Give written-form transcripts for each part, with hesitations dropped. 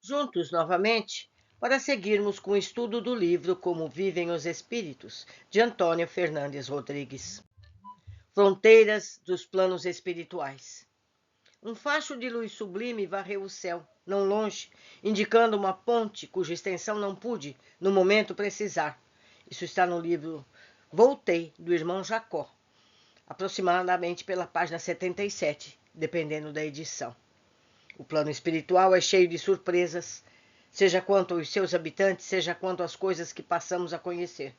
juntos novamente para seguirmos com o estudo do livro Como Vivem os Espíritos, de Antônio Fernandes Rodrigues. Fronteiras dos planos espirituais. Um facho de luz sublime varreu o céu, não longe, indicando uma ponte cuja extensão não pude, no momento, precisar. Isso está no livro Voltei, do irmão Jacó, aproximadamente pela página 77, dependendo da edição. O plano espiritual é cheio de surpresas, seja quanto aos seus habitantes, seja quanto às coisas que passamos a conhecer.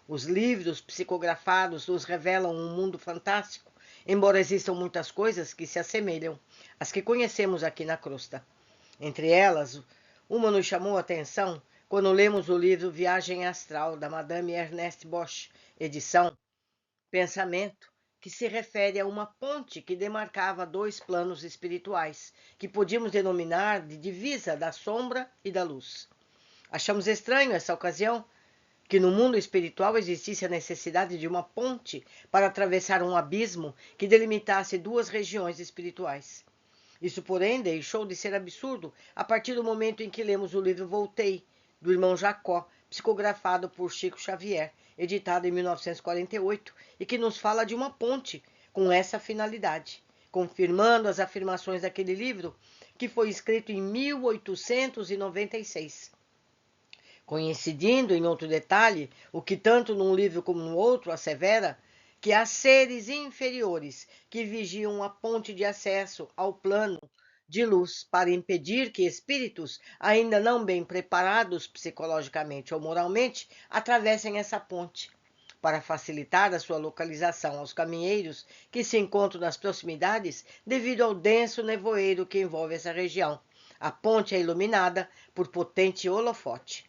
Os livros psicografados nos revelam um mundo fantástico, embora existam muitas coisas que se assemelham às que conhecemos aqui na crosta. Entre elas, uma nos chamou a atenção quando lemos o livro Viagem Astral, da Madame Ernest Bosch, edição Pensamento, que se refere a uma ponte que demarcava dois planos espirituais, que podíamos denominar de divisa da sombra e da luz. Achamos estranho essa ocasião, que no mundo espiritual existisse a necessidade de uma ponte para atravessar um abismo que delimitasse duas regiões espirituais. Isso, porém, deixou de ser absurdo a partir do momento em que lemos o livro Voltei, do irmão Jacó, psicografado por Chico Xavier, editado em 1948, e que nos fala de uma ponte com essa finalidade, confirmando as afirmações daquele livro, que foi escrito em 1896. Coincidindo em outro detalhe, o que tanto num livro como no outro assevera, que há seres inferiores que vigiam a ponte de acesso ao plano de luz para impedir que espíritos ainda não bem preparados psicologicamente ou moralmente atravessem essa ponte. Para facilitar a sua localização aos caminheiros que se encontram nas proximidades devido ao denso nevoeiro que envolve essa região. A ponte é iluminada por potente holofote.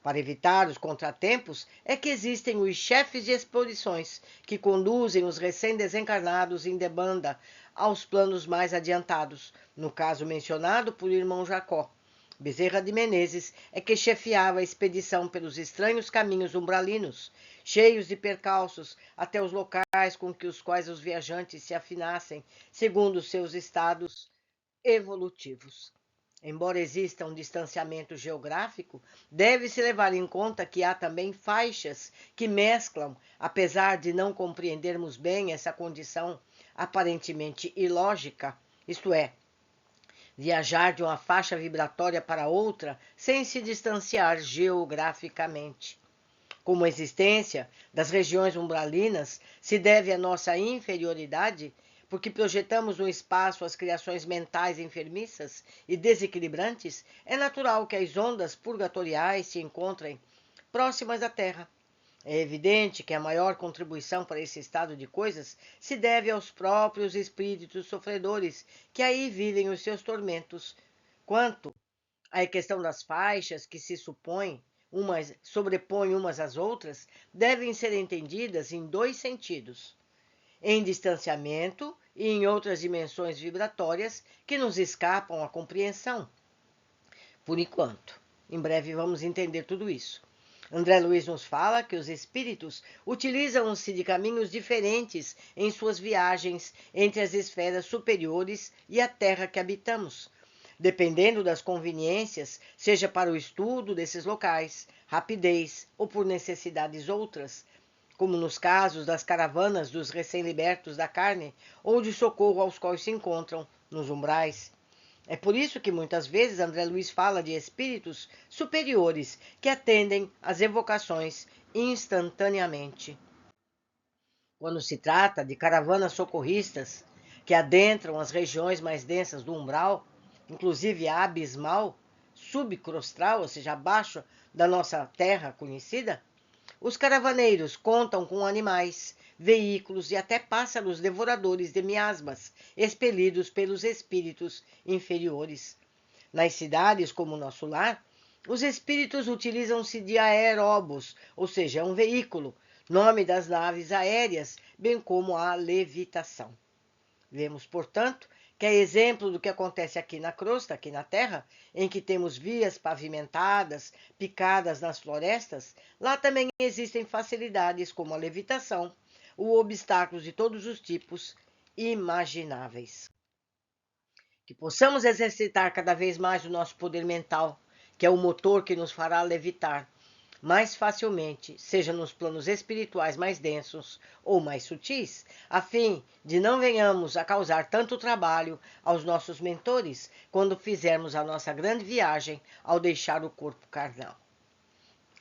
Para evitar os contratempos, é que existem os chefes de exposições, que conduzem os recém-desencarnados em debanda aos planos mais adiantados, no caso mencionado por irmão Jacó. Bezerra de Menezes é que chefiava a expedição pelos estranhos caminhos umbralinos, cheios de percalços, até os locais com os quais os viajantes se afinassem, segundo seus estados evolutivos. Embora exista um distanciamento geográfico, deve-se levar em conta que há também faixas que mesclam, apesar de não compreendermos bem essa condição aparentemente ilógica, isto é, viajar de uma faixa vibratória para outra sem se distanciar geograficamente. Como a existência das regiões umbralinas se deve à nossa inferioridade, porque projetamos no espaço as criações mentais enfermiças e desequilibrantes, é natural que as ondas purgatoriais se encontrem próximas da Terra. É evidente que a maior contribuição para esse estado de coisas se deve aos próprios espíritos sofredores, que aí vivem os seus tormentos. Quanto à questão das faixas que se sobrepõem umas às outras, devem ser entendidas em dois sentidos: em distanciamento e em outras dimensões vibratórias que nos escapam à compreensão. Por enquanto, em breve vamos entender tudo isso. André Luiz nos fala que os espíritos utilizam-se de caminhos diferentes em suas viagens entre as esferas superiores e a terra que habitamos, dependendo das conveniências, seja para o estudo desses locais, rapidez ou por necessidades outras, como nos casos das caravanas dos recém-libertos da carne ou de socorro aos quais se encontram nos umbrais. É por isso que muitas vezes André Luiz fala de espíritos superiores que atendem às evocações instantaneamente. Quando se trata de caravanas socorristas que adentram as regiões mais densas do umbral, inclusive a abismal, subcrostral, ou seja, abaixo da nossa terra conhecida, os caravaneiros contam com animais, veículos e até pássaros devoradores de miasmas, expelidos pelos espíritos inferiores. Nas cidades como o nosso lar, os espíritos utilizam-se de aeróbus, ou seja, um veículo, nome das naves aéreas, bem como a levitação. Vemos, portanto, que é exemplo do que acontece aqui na crosta, aqui na Terra, em que temos vias pavimentadas, picadas nas florestas, lá também existem facilidades como a levitação, ou obstáculos de todos os tipos imagináveis. Que possamos exercitar cada vez mais o nosso poder mental, que é o motor que nos fará levitar mais facilmente, seja nos planos espirituais mais densos ou mais sutis, a fim de não venhamos a causar tanto trabalho aos nossos mentores quando fizermos a nossa grande viagem ao deixar o corpo carnal.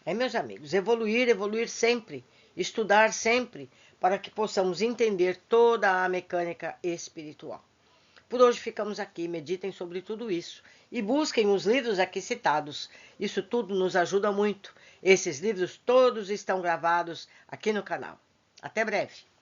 Meus amigos, evoluir sempre, estudar sempre, para que possamos entender toda a mecânica espiritual. Por hoje ficamos aqui, meditem sobre tudo isso e busquem os livros aqui citados. Isso tudo nos ajuda muito. Esses livros todos estão gravados aqui no canal. Até breve!